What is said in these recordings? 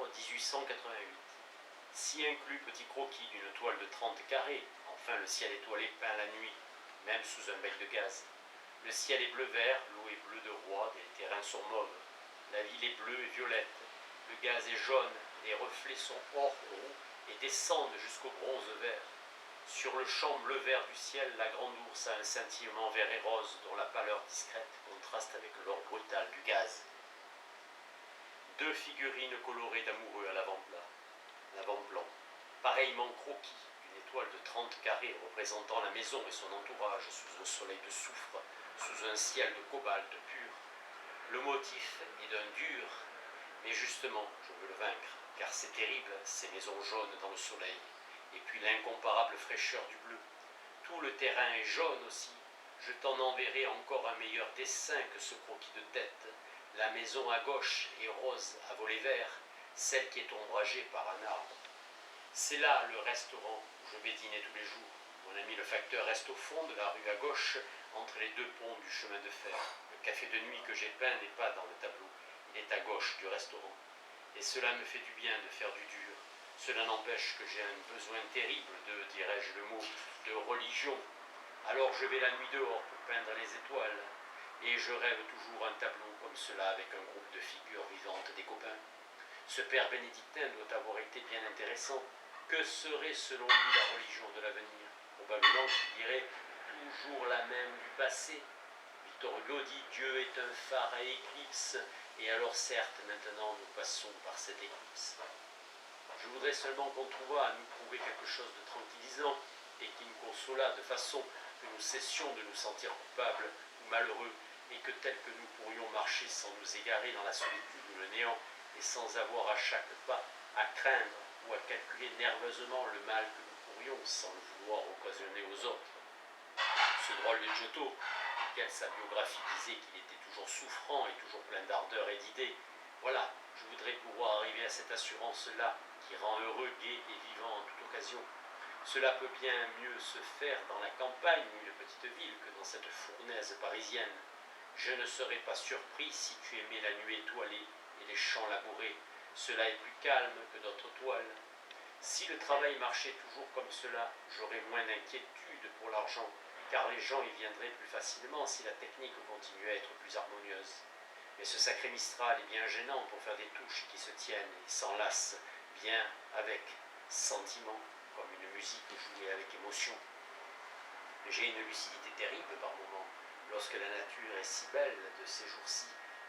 octobre 1888. S'y inclut petit croquis d'une toile de 30 carrés, enfin le ciel étoilé peint la nuit, même sous un bec de gaz. Le ciel est bleu-vert, l'eau est bleue de roi, les terrains sont mauves. La ville est bleue et violette, le gaz est jaune, les reflets sont or roux et descendent jusqu'au bronze vert. Sur le champ bleu-vert du ciel, la grande ours a un scintillement vert et rose dont la pâleur discrète contraste avec l'or brutal du gaz. Deux figurines colorées d'amoureux à l'avant-plan, pareillement croquis, une étoile de 30 carrés représentant la maison et son entourage sous un soleil de soufre, sous un ciel de cobalt pur. Le motif est d'un dur, mais justement, je veux le vaincre, car c'est terrible, ces maisons jaunes dans le soleil, et puis l'incomparable fraîcheur du bleu. Tout le terrain est jaune aussi, je t'en enverrai encore un meilleur dessin que ce croquis de tête. La maison à gauche est rose à volets verts, celle qui est ombragée par un arbre. C'est là le restaurant où je vais dîner tous les jours. Mon ami le facteur reste au fond de la rue à gauche, entre les deux ponts du chemin de fer. Le café de nuit que j'ai peint n'est pas dans le tableau, il est à gauche du restaurant. Et cela me fait du bien de faire du dur. Cela n'empêche que j'ai un besoin terrible de, dirais-je le mot, de religion. Alors je vais la nuit dehors pour peindre les étoiles. Et je rêve toujours un tableau comme cela avec un groupe de figures vivantes des copains. Ce père bénédictin doit avoir été bien intéressant. Que serait selon lui la religion de l'avenir? Probablement qu'il dirait toujours la même du passé. Victor Hugo dit Dieu est un phare à éclipse, et alors certes maintenant nous passons par cette éclipse. Je voudrais seulement qu'on trouvât à nous prouver quelque chose de tranquillisant et qui nous consolât de façon que nous cessions de nous sentir coupables ou malheureux et que tel que nous pourrions marcher sans nous égarer dans la solitude ou le néant et sans avoir à chaque pas à craindre ou à calculer nerveusement le mal que nous pourrions sans le vouloir occasionner aux autres. Ce drôle de Giotto, duquel sa biographie disait qu'il était toujours souffrant et toujours plein d'ardeur et d'idées, voilà, je voudrais pouvoir arriver à cette assurance-là qui rend heureux, gai et vivant en toute occasion. Cela peut bien mieux se faire dans la campagne ou une petite ville que dans cette fournaise parisienne. Je ne serais pas surpris si tu aimais la nuit étoilée et les champs labourés. Cela est plus calme que d'autres toiles. Si le travail marchait toujours comme cela, j'aurais moins d'inquiétude pour l'argent, car les gens y viendraient plus facilement si la technique continuait à être plus harmonieuse. Mais ce sacré Mistral est bien gênant pour faire des touches qui se tiennent et s'enlacent bien avec sentiment, comme une musique jouée avec émotion. J'ai une lucidité terrible par moments, lorsque la nature est si belle de ces jours-ci,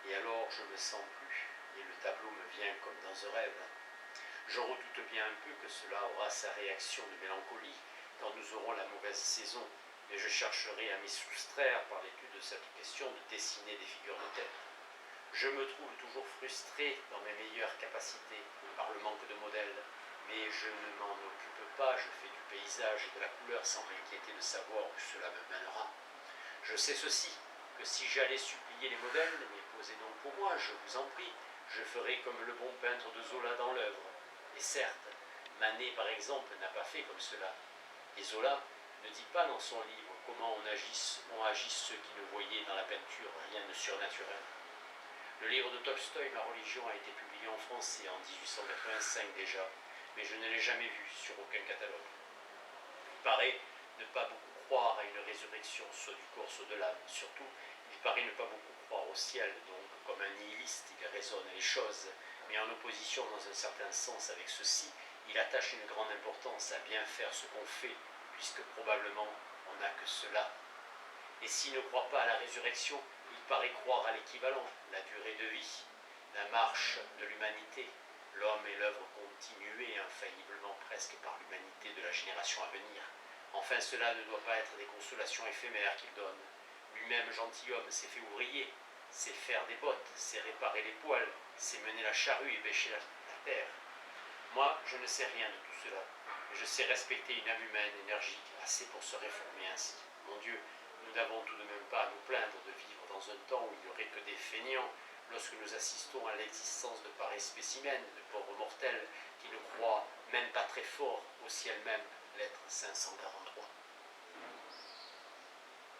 et alors je me sens plus, et le tableau me vient comme dans un rêve. Je redoute bien un peu que cela aura sa réaction de mélancolie quand nous aurons la mauvaise saison, mais je chercherai à m'y soustraire par l'étude de cette question de dessiner des figures de tête. Je me trouve toujours frustré dans mes meilleures capacités par le manque de modèles, mais je ne m'en occupe pas, je fais du paysage et de la couleur sans m'inquiéter de savoir où cela me mènera. Je sais ceci, que si j'allais supplier les modèles, mais posez donc pour moi, je vous en prie, je ferais comme le bon peintre de Zola dans l'œuvre. Et certes, Manet par exemple n'a pas fait comme cela. Et Zola ne dit pas dans son livre comment on agisse ceux qui ne voyaient dans la peinture rien de surnaturel. Le livre de Tolstoï, Ma religion, a été publié en français en 1885 déjà, mais je ne l'ai jamais vu sur aucun catalogue. Il paraît ne pas beaucoup croire à une résurrection, soit du corps, soit de l'âme. Surtout, il paraît ne pas beaucoup croire au ciel, donc comme un nihiliste, il raisonne les choses, mais en opposition dans un certain sens avec ceci, il attache une grande importance à bien faire ce qu'on fait, puisque probablement on n'a que cela. Et s'il ne croit pas à la résurrection, il paraît croire à l'équivalent, la durée de vie, la marche de l'humanité, l'homme et l'œuvre continuée infailliblement presque par l'humanité de la génération à venir. Enfin, cela ne doit pas être des consolations éphémères qu'il donne. Lui-même, gentilhomme, s'est fait ouvrier, sait faire des bottes, sait réparer les poêles, sait mener la charrue et bêcher la terre. Moi, je ne sais rien de tout cela, mais je sais respecter une âme humaine énergique assez pour se réformer ainsi. Mon Dieu, nous n'avons tout de même pas à nous plaindre de vivre dans un temps où il n'y aurait que des feignants lorsque nous assistons à l'existence de pareils spécimens, de pauvres mortels qui ne croient même pas très fort au ciel même, lettre 543.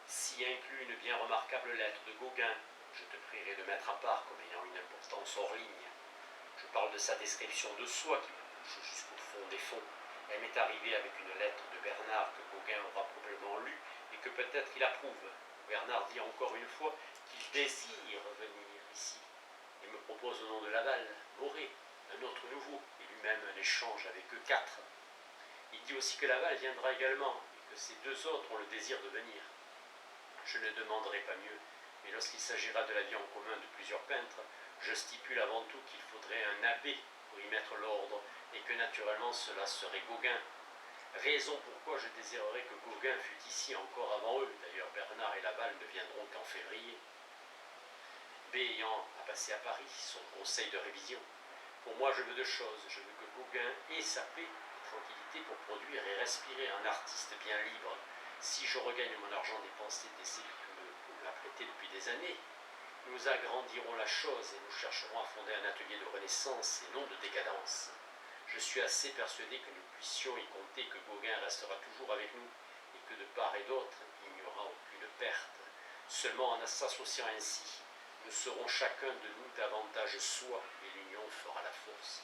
S'y inclut une bien remarquable lettre de Gauguin, je te prierai de mettre à part comme ayant une importance hors ligne. Je parle de sa description de soi qui me touche jusqu'au fond des fonds. Elle m'est arrivée avec une lettre de Bernard que Gauguin aura probablement lue et que peut-être il approuve. Bernard dit encore une fois qu'il désire venir ici et me propose au nom de Laval, Morée, un autre nouveau, et lui-même un échange avec eux 4. Il dit aussi que Laval viendra également et que ces 2 autres ont le désir de venir. Je ne demanderai pas mieux, mais lorsqu'il s'agira de la vie en commun de plusieurs peintres, je stipule avant tout qu'il faudrait un abbé pour y mettre l'ordre et que naturellement cela serait Gauguin. Raison pourquoi je désirerais que Gauguin fût ici encore avant eux. D'ailleurs, Bernard et Laval ne viendront qu'en février. B ayant à passer à Paris son conseil de révision. Pour moi, je veux 2 choses. Je veux que Gauguin ait sa paix et tranquillité pour produire et respirer un artiste bien libre. Si je regagne mon argent dépensé des cellules que me l'a prêté depuis des années, nous agrandirons la chose et nous chercherons à fonder un atelier de renaissance et non de décadence. Je suis assez persuadé que nous puissions y compter, que Gauguin restera toujours avec nous et que de part et d'autre, il n'y aura aucune perte. Seulement en s'associant ainsi, nous serons chacun de nous davantage soi et l'union fera la force.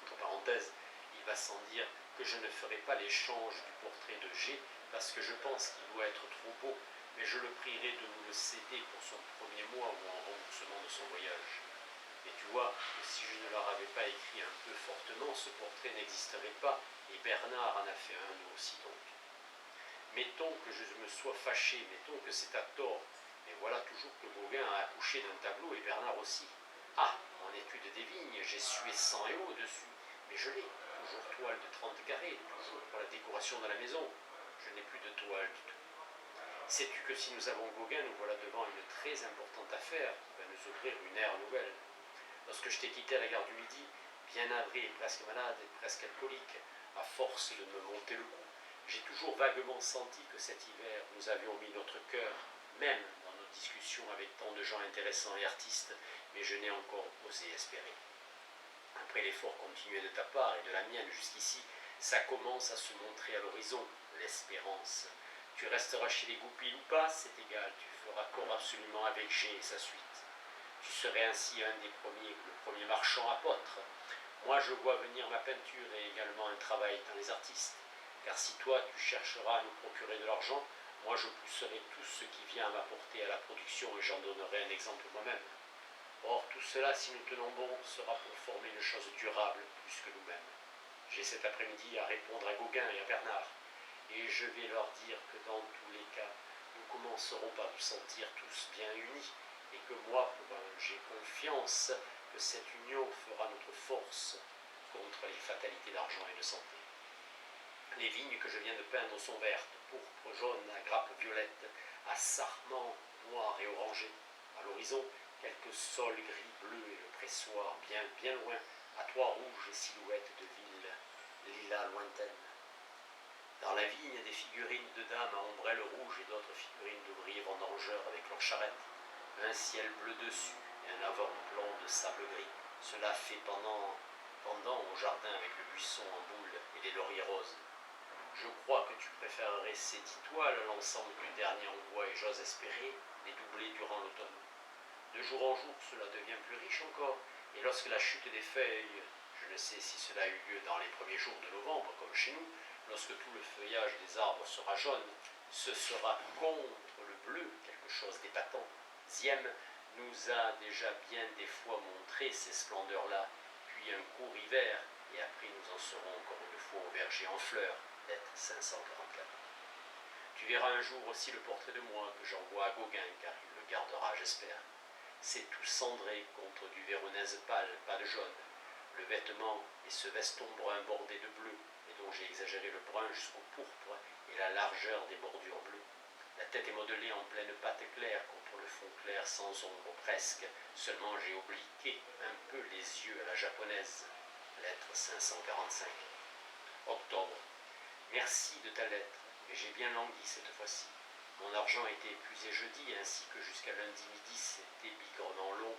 Entre parenthèses, il va sans dire que je ne ferai pas l'échange du portrait de G parce que je pense qu'il doit être trop beau, mais je le prierai de nous le céder pour son premier mois ou en remboursement de son voyage. Et tu vois que si je ne leur avais pas écrit un peu fortement, ce portrait n'existerait pas, et Bernard en a fait un aussi donc. Mettons que je me sois fâché, mettons que c'est à tort, mais voilà toujours que Gauguin a accouché d'un tableau et Bernard aussi. Ah, mon étude des vignes, j'ai sué sang et eau dessus, mais je l'ai, toujours toile de 30 carrés, toujours pour la décoration de la maison. Je n'ai plus de toile du tout. Sais-tu que si nous avons Gauguin, nous voilà devant une très importante affaire qui va nous ouvrir une ère nouvelle. Lorsque je t'ai quitté à la gare du Midi, bien navré, presque malade et presque alcoolique, à force de me monter le cou, j'ai toujours vaguement senti que cet hiver, nous avions mis notre cœur, même dans nos discussions avec tant de gens intéressants et artistes, mais je n'ai encore osé espérer. Après l'effort continué de ta part et de la mienne jusqu'ici, ça commence à se montrer à l'horizon, l'espérance. Tu resteras chez les Goupil ou pas, c'est égal, tu feras corps absolument avec G et sa suite. Tu serais ainsi un des premiers, le premier marchand apôtre. Moi, je vois venir ma peinture et également un travail dans les artistes. Car si toi, tu chercheras à nous procurer de l'argent, moi, je pousserai tout ce qui vient à m'apporter à la production et j'en donnerai un exemple moi-même. Or, tout cela, si nous tenons bon, sera pour former une chose durable plus que nous-mêmes. J'ai cet après-midi à répondre à Gauguin et à Bernard, et je vais leur dire que dans tous les cas, nous commencerons par nous sentir tous bien unis, et que moi, j'ai confiance que cette union fera notre force contre les fatalités d'argent et de santé. Les vignes que je viens de peindre sont vertes, pourpres, jaunes, à grappes violettes, à sarments noirs et orangés. À l'horizon, quelques sols gris bleus et le pressoir bien loin, à 3 rouges silhouettes de villes, lilas lointaines. Dans la vigne, des figurines de dames à ombrelles rouges et d'autres figurines d'ouvriers vendangeurs avec leurs charrettes. Un ciel bleu dessus et un avant-plan de sable gris. Cela fait pendant au jardin avec le buisson en boule et les lauriers roses. Je crois que tu préférerais ces 10 toiles à l'ensemble du dernier envoi et j'ose espérer les doubler durant l'automne. De jour en jour, cela devient plus riche encore, et lorsque la chute des feuilles, je ne sais si cela a eu lieu dans les premiers jours de novembre, comme chez nous, lorsque tout le feuillage des arbres sera jaune, ce sera contre le bleu quelque chose d'épatant. Ziem nous a déjà bien des fois montré ces splendeurs-là, puis un court hiver, et après nous en serons encore une fois au verger en fleurs, lettre 544. Tu verras un jour aussi le portrait de moi que j'envoie à Gauguin, car il le gardera, j'espère. C'est tout cendré contre du véronèse pâle, pas de jaune. Le vêtement est ce veston brun bordé de bleu, et dont j'ai exagéré le brun jusqu'au pourpre et la largeur des bordures bleues. La tête est modelée en pleine pâte claire contre le fond clair sans ombre presque, seulement j'ai obliqué un peu les yeux à la japonaise. Lettre 545. Octobre. Merci de ta lettre, mais j'ai bien langui cette fois-ci. Mon argent était épuisé jeudi, ainsi que jusqu'à lundi midi, c'était bigrement long.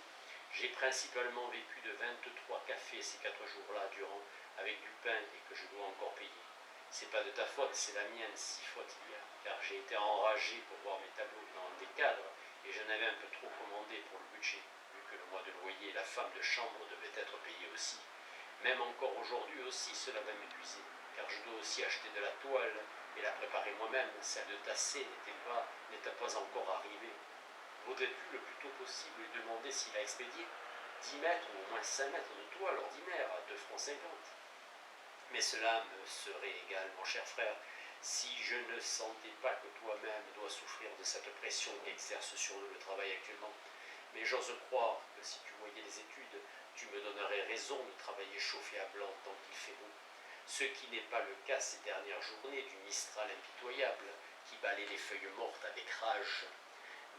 J'ai principalement vécu de 23 cafés ces 4 jours-là durant, avec du pain et que je dois encore payer. C'est pas de ta faute, c'est la mienne, si faute il y a, car j'ai été enragé pour voir mes tableaux dans des cadres et je n'avais un peu trop commandé pour le budget que le mois de loyer, la femme de chambre devait être payée aussi. Même encore aujourd'hui aussi, cela va m'épuiser, car je dois aussi acheter de la toile et la préparer moi-même. Celle de tasser n'était pas encore arrivée. Vaudrait-tu le plus tôt possible lui demander s'il a expédié 10 mètres ou au moins 5 mètres de toile ordinaire à 2,50 francs. Mais cela me serait égal, mon cher frère, si je ne sentais pas que toi-même dois souffrir de cette pression qu'exerce sur nous le travail actuellement. Mais j'ose croire que si tu voyais les études, tu me donnerais raison de travailler chauffé à blanc tant qu'il fait beau. Ce qui n'est pas le cas ces dernières journées du Mistral impitoyable qui balaie les feuilles mortes avec rage.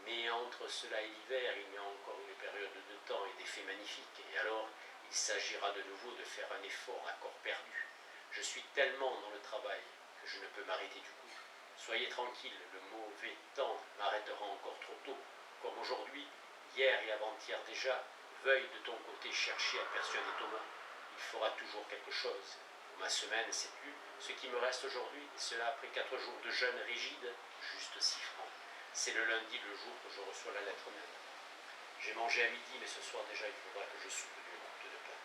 Mais entre cela et l'hiver, il y a encore une période de temps et d'effets magnifiques, et alors il s'agira de nouveau de faire un effort à corps perdu. Je suis tellement dans le travail que je ne peux m'arrêter du coup. Soyez tranquille, le mauvais temps m'arrêtera encore trop tôt. Comme aujourd'hui, hier et avant-hier déjà, veuille de ton côté chercher à persuader Thomas. Il fera toujours quelque chose. Pour ma semaine, sais-tu ce qui me reste aujourd'hui, et cela après 4 jours de jeûne rigide, juste 6 francs. C'est le lundi, le jour que je reçois la lettre même. J'ai mangé à midi, mais ce soir déjà, il faudra que je soupe d'une croûte de pain.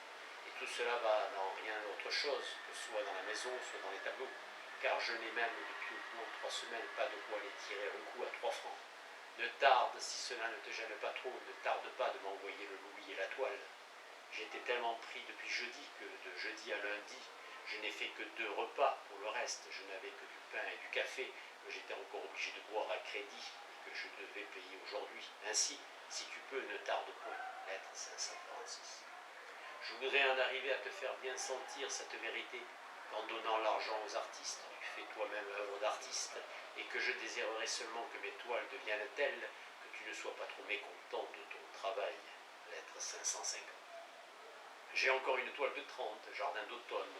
Et tout cela va dans rien autre chose, que soit dans la maison, soit dans les tableaux, car je n'ai même depuis au moins 3 semaines pas de quoi les tirer un coup à 3 francs. Ne tarde, si cela ne te gêne pas trop, ne tarde pas de m'envoyer le louis et la toile. J'étais tellement pris depuis jeudi que de jeudi à lundi, je n'ai fait que 2 repas. Pour le reste, je n'avais que du pain et du café, que j'étais encore obligé de boire à crédit et que je devais payer aujourd'hui. Ainsi, si tu peux, ne tarde point. Lettre 546. Je voudrais en arriver à te faire bien sentir cette vérité, qu'en donnant l'argent aux artistes, tu fais toi-même œuvre d'artiste, et que je désirerais seulement que mes toiles deviennent telles que tu ne sois pas trop mécontent de ton travail. Lettre 550. J'ai encore une toile de 30, jardin d'automne,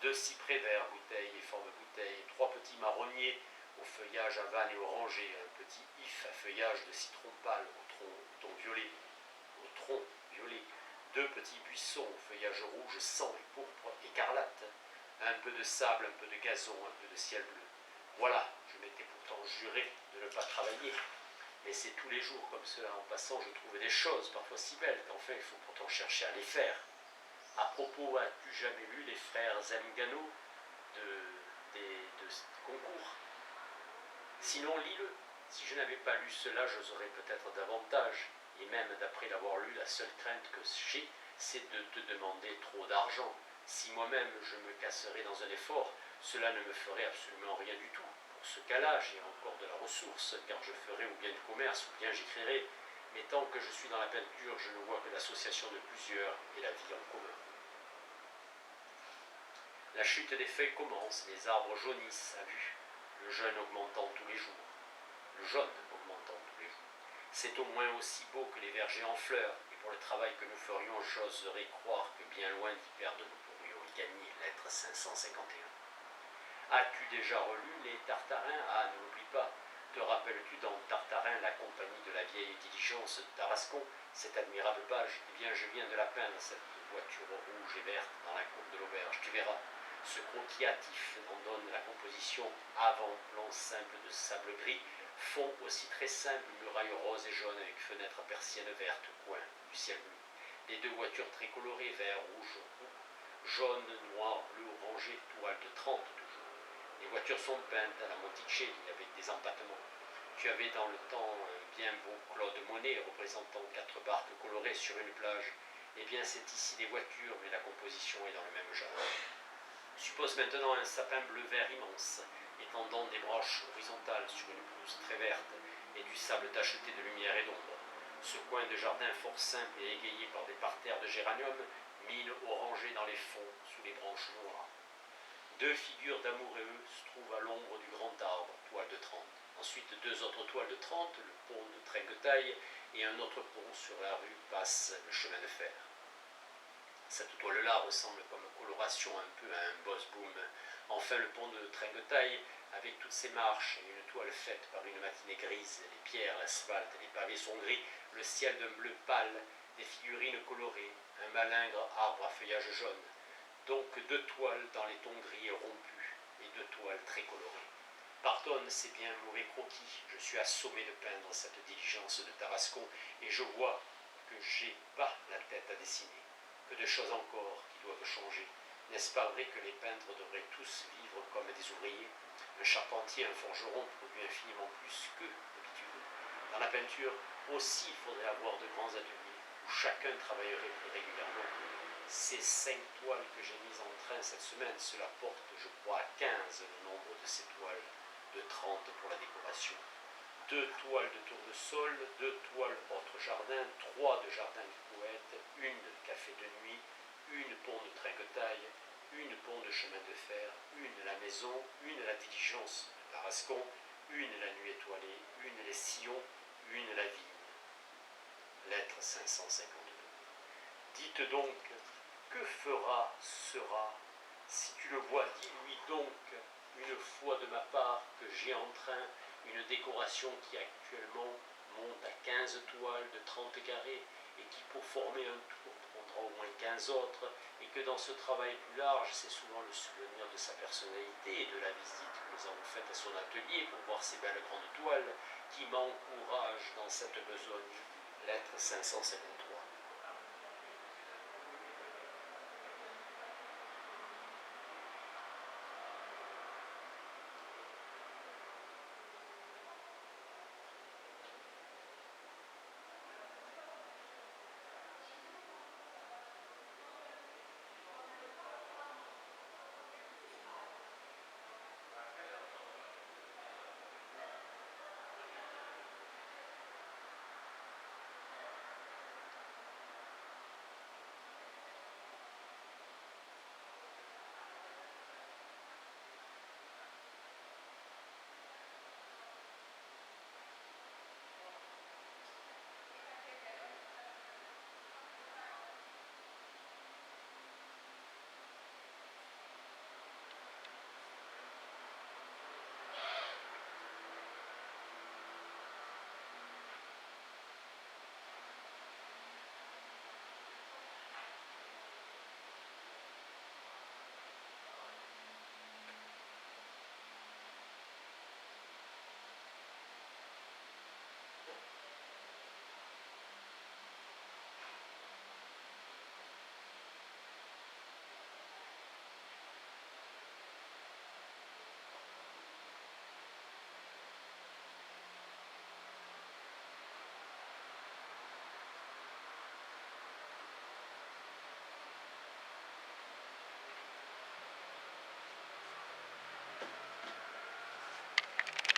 2 cyprès verts, bouteilles et forme bouteille, 3 petits marronniers au feuillage havane et orangé, un petit if à feuillage de citron pâle au tronc violet, 2 petits buissons au feuillage rouge, sang et pourpre, écarlate, un peu de sable, un peu de gazon, un peu de ciel bleu. Voilà, je m'étais pourtant juré de ne pas travailler, mais c'est tous les jours comme cela. En passant, je trouvais des choses parfois si belles qu'enfin il faut pourtant chercher à les faire. À propos, as-tu jamais lu les frères Zangano de concours? Sinon, lis-le. Si je n'avais pas lu cela, j'oserais peut-être davantage. Et même d'après l'avoir lu, la seule crainte que j'ai, c'est de te demander trop d'argent. Si moi-même je me casserais dans un effort, cela ne me ferait absolument rien du tout. Pour ce cas-là, j'ai encore de la ressource, car je ferai ou bien du commerce, ou bien j'écrirai. Mais tant que je suis dans la peinture, je ne vois que l'association de plusieurs et la vie en commun. La chute des feuilles commence, les arbres jaunissent à vue, le jaune augmentant tous les jours. Le jaune augmentant tous les jours. C'est au moins aussi beau que les vergers en fleurs, et pour le travail que nous ferions, j'oserais croire que bien loin d'y perdre, nous pourrions y gagner. Lettre 551. As-tu déjà relu les Tartarins? Ah, ne l'oublie pas. Te rappelles-tu dans Tartarin, la compagnie de la vieille diligence de Tarascon, cette admirable page? Eh bien, je viens de la peindre, cette voiture rouge et verte, dans la cour de l'auberge. Tu verras. Ce croquis hâtif en donne la composition, avant-plan simple de sable gris, fond aussi très simple, muraille rose et jaune avec fenêtre à persienne verte, coin du ciel bleu. Les 2 voitures très colorées, vert, rouge, jaune, noir, bleu, orangé, toile de 30 toujours. Les voitures sont peintes à la Monticelli avec des empattements. Tu avais dans le temps un bien beau Claude Monet représentant 4 barques colorées sur une plage. Eh bien, c'est ici des voitures, mais la composition est dans le même genre. Suppose maintenant un sapin bleu-vert immense, étendant des branches horizontales sur une pelouse très verte et du sable tacheté de lumière et d'ombre. Ce coin de jardin fort simple et égayé par des parterres de géranium, mine orangée dans les fonds sous les branches noires. 2 figures d'amoureux se trouvent à l'ombre du grand arbre, toile de 30. Ensuite 2 autres toiles de 30, le pont de Trinquetaille et un autre pont sur la rue passe le chemin de fer. Cette toile-là ressemble comme coloration un peu à un boss-boom. Enfin, le pont de Trinquetaille, avec toutes ses marches et une toile faite par une matinée grise, les pierres, l'asphalte, les pavés sont gris, le ciel d'un bleu pâle, des figurines colorées, un malingre arbre à feuillage jaune. Donc 2 toiles dans les tons gris et rompus, et 2 toiles très colorées. Pardonne ces bien mauvais croquis, je suis assommé de peindre cette diligence de Tarascon, et je vois que j'ai pas la tête à dessiner, que de choses encore qui doivent changer. N'est-ce pas vrai que les peintres devraient tous vivre comme des ouvriers? Un charpentier, un forgeron produit infiniment plus qu'eux d'habitude. Dans la peinture aussi, il faudrait avoir de grands ateliers où chacun travaillerait plus régulièrement. Ces 5 toiles que j'ai mises en train cette semaine, cela porte, je crois, à 15 le nombre de ces toiles, de 30 pour la décoration. 2 toiles de tournesol, 2 toiles autre jardin, 3 de jardin du poète, une café de nuit, une pont de trinquetaille, une pont de chemin de fer, une la maison, une la diligence de Tarascon, une la nuit étoilée, une les sillons, une la vigne. Lettre 552. Dites donc, que fera, sera, si tu le vois, dis-lui donc, une fois de ma part, que j'ai en train une décoration qui actuellement monte à 15 toiles de 30 carrés et qui pour former un tour prendra au moins 15 autres, et que dans ce travail plus large, c'est souvent le souvenir de sa personnalité et de la visite que nous avons faite à son atelier pour voir ces belles grandes toiles qui m'encouragent dans cette besogne. Lettre 553.